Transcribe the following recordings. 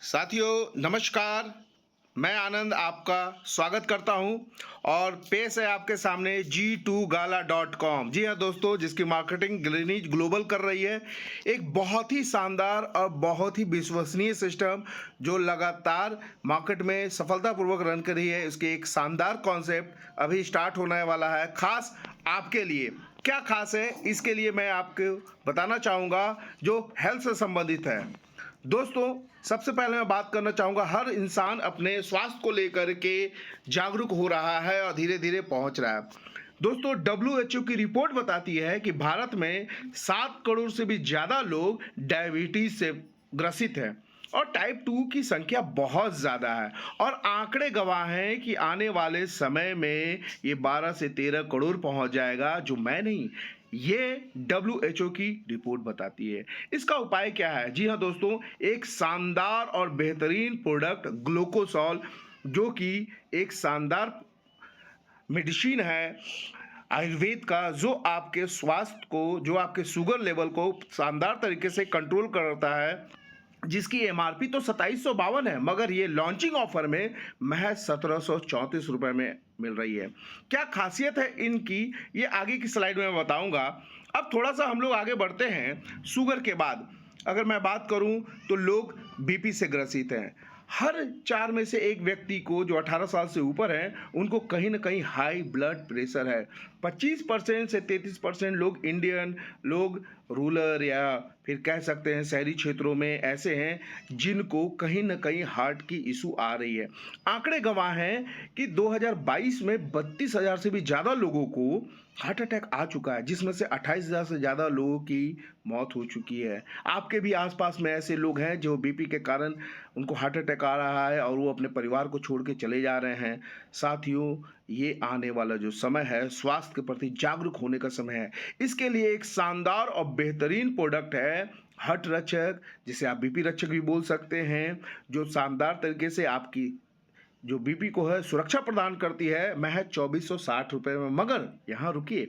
साथियों नमस्कार। मैं आनंद आपका स्वागत करता हूं और पेश है आपके सामने G2Gala.com। जी हाँ दोस्तों, जिसकी मार्केटिंग ग्रीनिज ग्लोबल कर रही है। एक बहुत ही शानदार और बहुत ही विश्वसनीय सिस्टम जो लगातार मार्केट में सफलतापूर्वक रन कर रही है। इसके एक शानदार कॉन्सेप्ट अभी स्टार्ट होने वाला है खास आपके लिए। क्या खास है इसके लिए मैं आपको बताना चाहूँगा, जो हेल्थ से संबंधित है। दोस्तों, सबसे पहले मैं बात करना चाहूँगा, हर इंसान अपने स्वास्थ्य को लेकर के जागरूक हो रहा है और धीरे धीरे पहुँच रहा है। दोस्तों, WHO की रिपोर्ट बताती है कि भारत में 7 करोड़ से भी ज़्यादा लोग डायबिटीज़ से ग्रसित हैं और टाइप 2 की संख्या बहुत ज़्यादा है। और आंकड़े गवाह हैं कि आने वाले समय में ये 12 से 13 करोड़ पहुंच जाएगा, जो मैं नहीं, ये WHO की रिपोर्ट बताती है। इसका उपाय क्या है? जी हाँ दोस्तों, एक शानदार और बेहतरीन प्रोडक्ट ग्लूकोसॉल, जो कि एक शानदार मेडिसिन है आयुर्वेद का, जो आपके स्वास्थ्य को, जो आपके शुगर लेवल को शानदार तरीके से कंट्रोल करता है। जिसकी एमआरपी तो 2752 है, मगर ये लॉन्चिंग ऑफर में महज 1734 रुपये में मिल रही है। क्या खासियत है इनकी, ये आगे की स्लाइड में मैं बताऊंगा। अब थोड़ा सा हम लोग आगे बढ़ते हैं। शुगर के बाद अगर मैं बात करूं तो लोग बीपी से ग्रसित हैं। हर 4 में से एक व्यक्ति को, जो 18 साल से ऊपर हैं, उनको कहीं ना कहीं हाई ब्लड प्रेशर है। 25% से 33% लोग इंडियन लोग रूरल या फिर कह सकते हैं शहरी क्षेत्रों में ऐसे हैं जिनको कहीं ना कहीं हार्ट की इशू आ रही है। आंकड़े गवाह हैं कि 2022 में 32,000 से भी ज़्यादा लोगों को हार्ट अटैक आ चुका है, जिसमें से 28,000 से ज़्यादा लोगों की मौत हो चुकी है। आपके भी आसपास में ऐसे लोग हैं जो बीपी के कारण उनको हार्ट अटैक आ रहा है और वो अपने परिवार को छोड़ के चले जा रहे हैं। साथियों, ये आने वाला जो समय है, स्वास्थ्य के प्रति जागरूक होने का समय है। इसके लिए एक शानदार और बेहतरीन प्रोडक्ट है हार्ट रक्षक, जिसे आप बीपी रक्षक भी बोल सकते हैं, जो शानदार तरीके से आपकी जो बीपी को है सुरक्षा प्रदान करती है, महज 2460 रुपये में। मगर यहाँ रुकिए,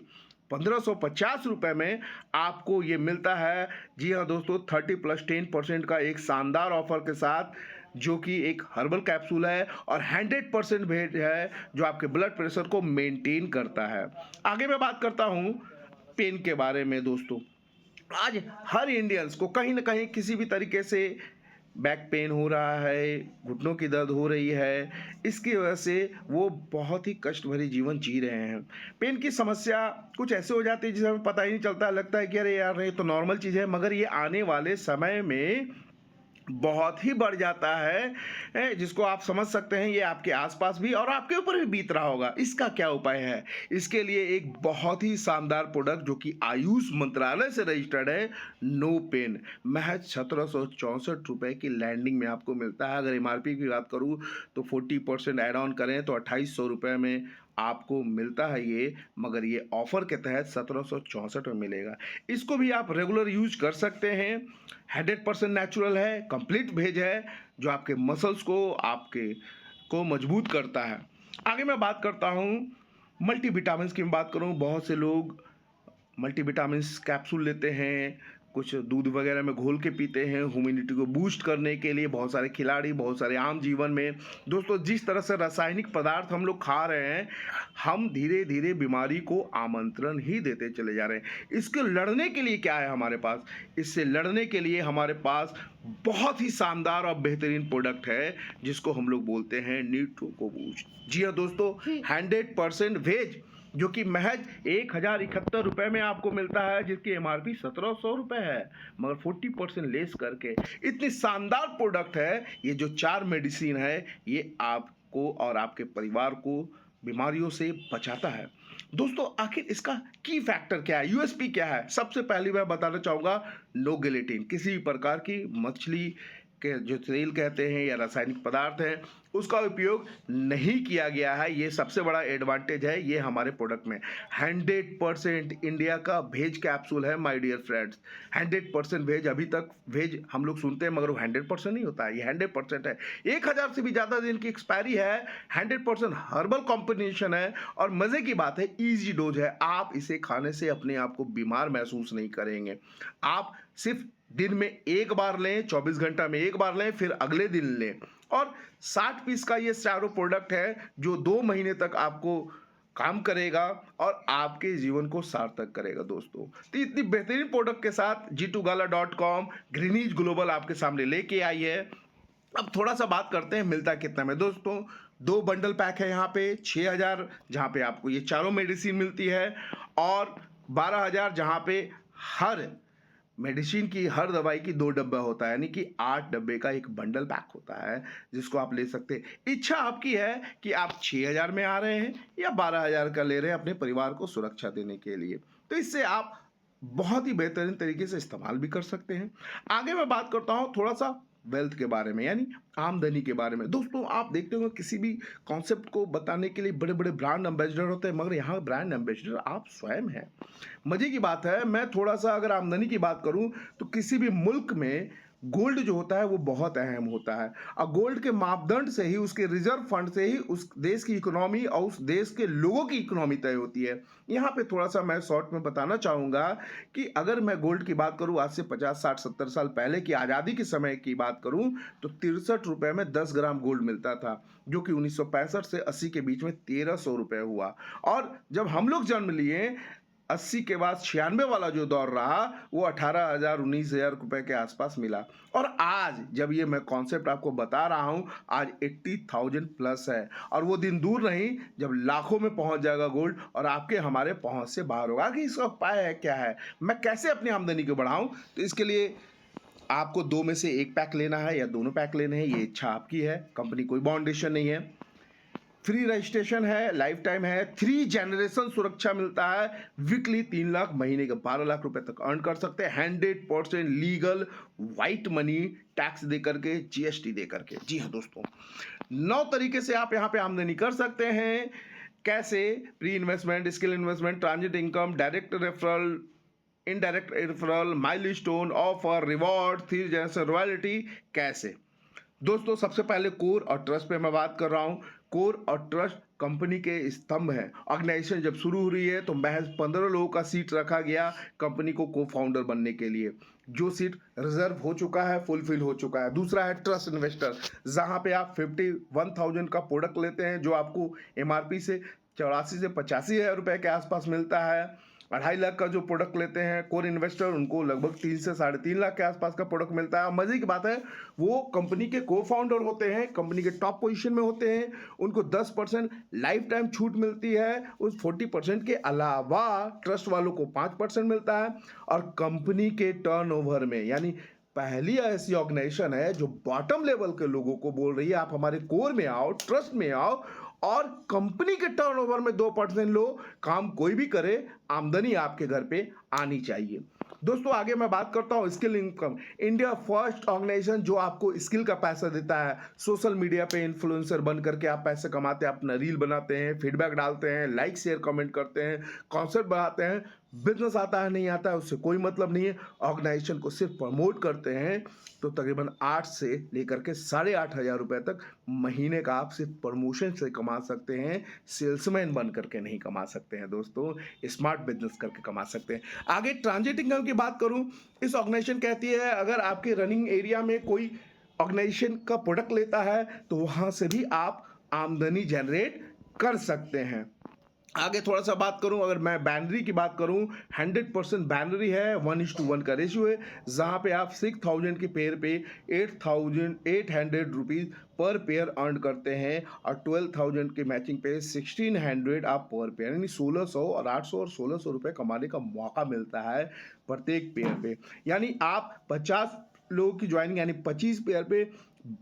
1550 रुपये में आपको ये मिलता है। जी हाँ दोस्तों, 30+10% का एक शानदार ऑफर के साथ, जो कि एक हर्बल कैप्सूल है और 100% वेज है, जो आपके ब्लड प्रेशर को मेंटेन करता है। आगे मैं बात करता हूँ पेन के बारे में। दोस्तों, आज हर इंडियंस को कहीं ना कहीं किसी भी तरीके से बैक पेन हो रहा है, घुटनों की दर्द हो रही है। इसकी वजह से वो बहुत ही कष्ट भरी जीवन जी रहे हैं। पेन की समस्या कुछ ऐसे हो जाती है जिसे हमें पता ही नहीं चलता, लगता है कि अरे यार ये तो नॉर्मल चीज़ है, मगर ये आने वाले समय में बहुत ही बढ़ जाता है, जिसको आप समझ सकते हैं ये आपके आसपास भी और आपके ऊपर भी बीत रहा होगा। इसका क्या उपाय है? इसके लिए एक बहुत ही शानदार प्रोडक्ट, जो कि आयुष मंत्रालय से रजिस्टर्ड है, नो पेन, महज 1764 रुपये की लैंडिंग में आपको मिलता है। अगर एमआरपी की बात करूँ तो 40% एड ऑन करें तो 2800 रुपये में आपको मिलता है ये, मगर ये ऑफर के तहत 1764 में मिलेगा। इसको भी आप रेगुलर यूज कर सकते हैं। 100% नेचुरल है, कंप्लीट वेज है, जो आपके मसल्स को, आपके को मजबूत करता है। आगे मैं बात करता हूँ मल्टीविटामिन की। मैं बात करूँ, बहुत से लोग मल्टीविटामिन कैप्सूल लेते हैं, कुछ दूध वगैरह में घोल के पीते हैं ह्यूमिडिटी को बूस्ट करने के लिए। बहुत सारे खिलाड़ी, बहुत सारे आम जीवन में दोस्तों, जिस तरह से रासायनिक पदार्थ हम लोग खा रहे हैं, हम धीरे धीरे बीमारी को आमंत्रण ही देते चले जा रहे हैं। इसके लड़ने के लिए क्या है हमारे पास? इससे लड़ने के लिए हमारे पास बहुत ही शानदार और बेहतरीन प्रोडक्ट है, जिसको हम लोग बोलते हैं न्यूट्रोको बूस्ट। जी हाँ दोस्तों, 100% वेज, जो कि महज 1071 रुपये में आपको मिलता है, जिसकी एमआरपी 1700 रुपये है, मगर 40% लेस करके। इतनी शानदार प्रोडक्ट है ये। जो 4 मेडिसिन है, ये आपको और आपके परिवार को बीमारियों से बचाता है। दोस्तों, आखिर इसका की फैक्टर क्या है, यूएसपी क्या है? सबसे पहले मैं बताना चाहूँगा, नो गिलेटिन, किसी भी प्रकार की मछली के जो तेल कहते हैं या रासायनिक पदार्थ हैं, उसका उपयोग नहीं किया गया है। ये सबसे बड़ा एडवांटेज है ये हमारे प्रोडक्ट में। 100% इंडिया का वेज कैप्सूल है माय डियर फ्रेंड्स। 100% वेज। अभी तक वेज हम लोग सुनते हैं, मगर वो 100% नहीं होता है, ये 100% है। 1000 से भी ज़्यादा दिन की एक्सपायरी है। 100% हर्बल कॉम्बिनेशन है और मज़े की बात है, ईजी डोज है। आप इसे खाने से अपने आप को बीमार महसूस नहीं करेंगे। आप सिर्फ दिन में एक बार लें, 24 घंटा में एक बार लें, फिर अगले दिन लें। और 60 पीस का ये चारों प्रोडक्ट है जो 2 महीने तक आपको काम करेगा और आपके जीवन को सार्थक करेगा दोस्तों। तो इतनी बेहतरीन प्रोडक्ट के साथ G2Gala.com ग्रीनिज ग्लोबल आपके सामने लेके आई है। अब थोड़ा सा बात करते हैं मिलता कितना में दोस्तों। 2 बंडल पैक है यहाँ पे 6000, जहाँ पे आपको ये चारों मेडिसिन मिलती है, और 12000 जहाँ पे हर मेडिसिन की, हर दवाई की 2 डब्बा होता है, यानी कि 8 डब्बे का एक बंडल पैक होता है जिसको आप ले सकते हैं। इच्छा आपकी है कि आप 6000 में आ रहे हैं या 12000 का ले रहे हैं अपने परिवार को सुरक्षा देने के लिए, तो इससे आप बहुत ही बेहतरीन तरीके से इस्तेमाल भी कर सकते हैं। आगे मैं बात करता हूँ थोड़ा सा वेल्थ के बारे में, यानी आमदनी के बारे में। दोस्तों आप देखते होंगे किसी भी कॉन्सेप्ट को बताने के लिए बड़े बड़े ब्रांड एम्बेसडर होते हैं, मगर यहाँ ब्रांड एम्बेसडर आप स्वयं हैं। मजे की बात है, मैं थोड़ा सा अगर आमदनी की बात करूं तो किसी भी मुल्क में गोल्ड जो होता है वो बहुत अहम होता है, और गोल्ड के मापदंड से ही, उसके रिजर्व फंड से ही उस देश की इकोनॉमी और उस देश के लोगों की इकोनॉमी तय होती है। यहाँ पे थोड़ा सा मैं शॉर्ट में बताना चाहूँगा कि अगर मैं गोल्ड की बात करूँ आज से 50, 60, 70 साल पहले की आज़ादी के समय की बात करूँ तो 63 रुपये में 10 ग्राम गोल्ड मिलता था, जो कि 1965 से 80 के बीच में 1300 रुपये हुआ। और जब हम लोग जन्म लिए 80 के बाद 96 वाला जो दौर रहा वो 18,000 19,000 रुपए के आसपास मिला। और आज जब ये मैं कॉन्सेप्ट आपको बता रहा हूँ, आज 80,000 प्लस है, और वो दिन दूर नहीं जब लाखों में पहुंच जाएगा गोल्ड और आपके हमारे पहुंच से बाहर होगा। कि इसका उपाय है क्या है, मैं कैसे अपनी आमदनी को बढ़ाऊं, तो इसके लिए आपको 2 में से 1 पैक लेना है या दोनों पैक लेने हैं, ये इच्छा आपकी है। कंपनी कोई बाउंडेशन नहीं है, फ्री रजिस्ट्रेशन है, लाइफ टाइम है, 3 जनरेशन सुरक्षा मिलता है, वीकली 3 लाख, महीने के 12 लाख रुपए तक अर्न कर सकते हैं 100% लीगल, वाइट मनी, टैक्स दे करके, GST दे करके। जी हाँ दोस्तों, 9 तरीके से आप यहाँ पे आमदनी कर सकते हैं। कैसे? Pre investment, skill investment, transit income, direct referral, indirect referral, milestone, offer, reward, 3 generation royalty. कैसे दोस्तों? सबसे पहले कोर और ट्रस्ट पे मैं बात कर रहा हूँ। कोर और ट्रस्ट कंपनी के स्तंभ है। ऑर्गेनाइजेशन जब शुरू हो रही है तो महज 15 लोगों का सीट रखा गया कंपनी को को फाउंडर बनने के लिए, जो सीट रिजर्व हो चुका है, फुलफिल हो चुका है। दूसरा है ट्रस्ट इन्वेस्टर, जहां पे आप 51,000 का प्रोडक्ट लेते हैं जो आपको MRP से 84 से 85,000 रुपए के आसपास मिलता है। 2.5 लाख का जो प्रोडक्ट लेते हैं कोर इन्वेस्टर, उनको लगभग 3 से 3.5 लाख के आसपास का प्रोडक्ट मिलता है। मजे की बात है, वो कंपनी के को फाउंडर होते हैं, कंपनी के टॉप पोजीशन में होते हैं, उनको 10% लाइफ टाइम छूट मिलती है। उस 40% के अलावा ट्रस्ट वालों को 5% मिलता है। और कंपनी के टर्नओवर में, यानी पहली ऐसी ऑर्गेनाइजेशन है जो बॉटम लेवल के लोगों को बोल रही है आप हमारे कोर में आओ, ट्रस्ट में आओ, और कंपनी के टर्नओवर में 2% लो। काम कोई भी करे, आमदनी आपके घर पे आनी चाहिए। दोस्तों आगे मैं बात करता हूँ skill income. India first organization जो आपको स्किल का पैसा देता है। सोशल मीडिया पे इन्फ्लुएंसर बन करके आप पैसे कमाते हैं, अपना रील बनाते हैं, फीडबैक डालते हैं, लाइक शेयर कमेंट करते हैं, कॉन्सेप्ट बनाते हैं। बिजनेस आता है नहीं आता है उससे कोई मतलब नहीं है, ऑर्गेनाइजेशन को सिर्फ प्रमोट करते हैं। तो तकरीबन 8 से लेकर के 8,500 रुपए तक महीने का आप सिर्फ प्रमोशन से कमा सकते हैं, सेल्समैन बन करके नहीं कमा सकते हैं दोस्तों, स्मार्ट बिजनेस करके कमा सकते हैं। आगे ट्रांजिट इनकम की बात करूं, इस ऑर्गेनाइजेशन कहती है अगर आपके रनिंग एरिया में कोई ऑर्गेनाइजेशन का प्रोडक्ट लेता है तो वहां से भी आप आमदनी जनरेट कर सकते हैं। आगे थोड़ा सा बात करूं, अगर मैं बैनरी की बात करूं, 100% बैनरी है, 1:1 का रेशियो है, जहां पे आप 6,000 के पेयर पे 8,800 रुपीज़ पर पेयर अर्न करते हैं, और 12,000 के मैचिंग पे 1,600 आप पर पेयर, यानी 1,600 और 800 और 1,600 रुपये कमाने का मौका मिलता है प्रत्येक पेयर पे। यानी आप 50 लोगों की ज्वाइनिंग, यानी 25 पेयर पे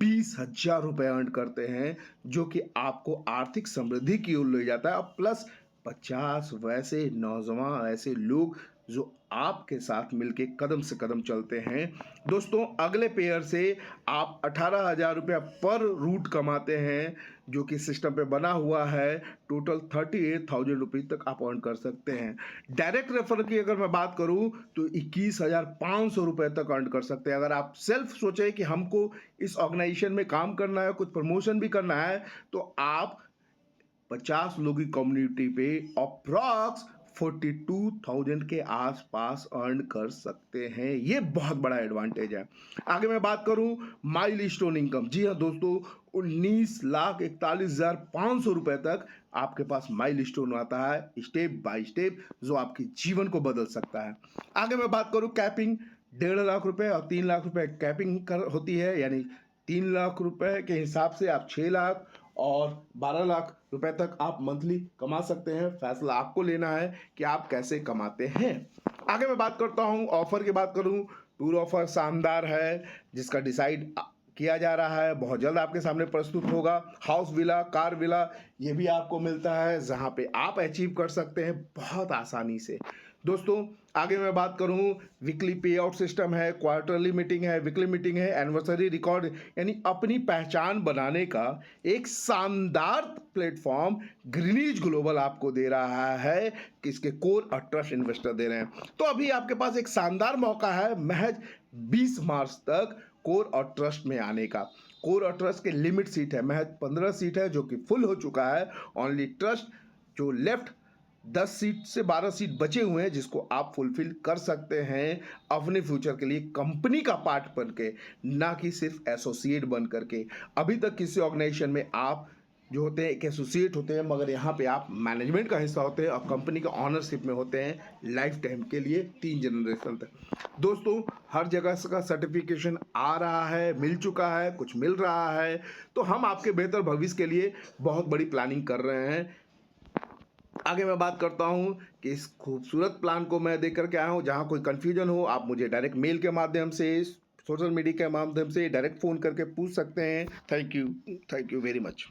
20,000 रुपये अर्न करते हैं, जो कि आपको आर्थिक समृद्धि की ओर ले जाता है। और प्लस 50 वैसे नौजवान, ऐसे लोग जो आपके साथ मिलके कदम से कदम चलते हैं। दोस्तों अगले पेयर से आप 18,000 रुपया पर रूट कमाते हैं, जो कि सिस्टम पे बना हुआ है। टोटल 38,000 रुपीज़ तक आप अर्न कर सकते हैं। डायरेक्ट रेफर की अगर मैं बात करूं तो 21,500 रुपये तक अर्न कर सकते हैं। अगर आप सेल्फ सोचें कि हमको इस ऑर्गेनाइजेशन में काम करना है, कुछ प्रमोशन भी करना है, तो आप 50 लोगों की कम्युनिटी पे अप्रॉक्स 42,000 के आसपास अर्न कर सकते हैं। ये बहुत बड़ा एडवांटेज है। आगे मैं बात करूं माइलस्टोन इनकम। जी हाँ दोस्तों, 19,41,500 रुपए तक आपके पास माइलस्टोन आता है स्टेप बाय स्टेप, जो आपके जीवन को बदल सकता है। आगे मैं बात करूं कैपिंग, 1.5 लाख रुपए और 3 लाख रुपए कैपिंग होती है, यानी 3 लाख रुपए के हिसाब से आप 6 लाख और 12 लाख रुपए तक आप मंथली कमा सकते हैं। फैसला आपको लेना है कि आप कैसे कमाते हैं। आगे मैं बात करता हूं ऑफर की बात करूं, टूर ऑफर शानदार है जिसका डिसाइड किया जा रहा है, बहुत जल्द आपके सामने प्रस्तुत होगा। हाउस विला, कार विला, ये भी आपको मिलता है जहां पे आप अचीव कर सकते हैं बहुत आसानी से। दोस्तों आगे मैं बात करूं, वीकली पे आउट सिस्टम है, क्वार्टरली मीटिंग है, वीकली मीटिंग है, एनिवर्सरी रिकॉर्ड, यानी अपनी पहचान बनाने का एक शानदार प्लेटफॉर्म ग्रीनीज ग्लोबल आपको दे रहा है, किसके कोर और ट्रस्ट इन्वेस्टर दे रहे हैं। तो अभी आपके पास एक शानदार मौका है महज 20 मार्च तक कोर और ट्रस्ट में आने का। कोर और ट्रस्ट के लिमिट सीट है, महज 15 सीट है जो कि फुल हो चुका है। ओनली ट्रस्ट जो लेफ्ट 10 सीट से 12 सीट बचे हुए हैं जिसको आप फुलफिल कर सकते हैं अपने फ्यूचर के लिए, कंपनी का पार्ट बन के, ना कि सिर्फ एसोसिएट बन करके। अभी तक किसी ऑर्गेनाइजेशन में आप जो होते हैं एक एसोसिएट होते हैं, मगर यहाँ पे आप मैनेजमेंट का हिस्सा होते हैं और कंपनी का ऑनरशिप में होते हैं लाइफ टाइम के लिए, 3 जनरेशन तक। दोस्तों हर जगह का सर्टिफिकेशन आ रहा है, मिल चुका है, कुछ मिल रहा है, तो हम आपके बेहतर भविष्य के लिए बहुत बड़ी प्लानिंग कर रहे हैं। आगे मैं बात करता हूं कि इस खूबसूरत प्लान को मैं देख करके आया हूं। जहां कोई कंफ्यूजन हो आप मुझे डायरेक्ट मेल के माध्यम से, सोशल मीडिया के माध्यम से डायरेक्ट फ़ोन करके पूछ सकते हैं। Thank you very much.